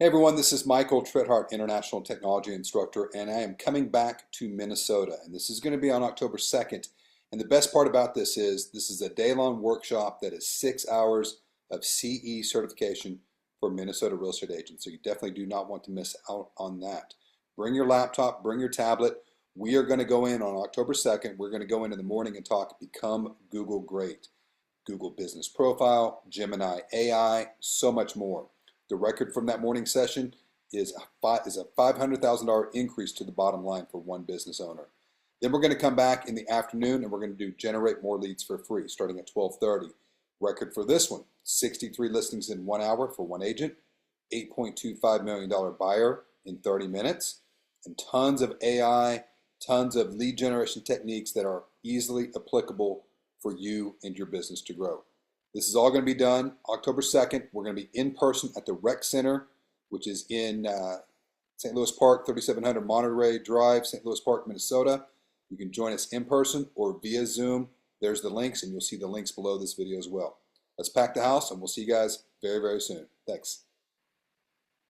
Hey everyone, this is Michael Tritthart, International Technology Instructor, and I am coming back to Minnesota. And this is going to be on October 2nd. And the best part about this is a day-long workshop that is 6 hours of CE certification for Minnesota real estate agents. So you definitely do not want to miss out on that. Bring your laptop, bring your tablet. We are going to go in on October 2nd. We're going to go in the morning and talk Become Google Great. Google Business Profile, Gemini AI, so much more. The record from that morning session is a $500,000 increase to the bottom line for one business owner. Then we're going to come back in the afternoon and we're going to do generate more leads for free starting at 12:30. Record for this one, 63 listings in 1 hour for one agent, $8.25 million buyer in 30 minutes, and tons of AI, tons of lead generation techniques that are easily applicable for you and your business to grow. This is all going to be done October 2nd. We're going to be in person at the Rec Center, which is in St. Louis Park, 3700 Monterey Drive, St. Louis Park, Minnesota. You can join us in person or via Zoom. There's the links, and you'll see the links below this video as well. Let's pack the house, and we'll see you guys very, very soon. Thanks.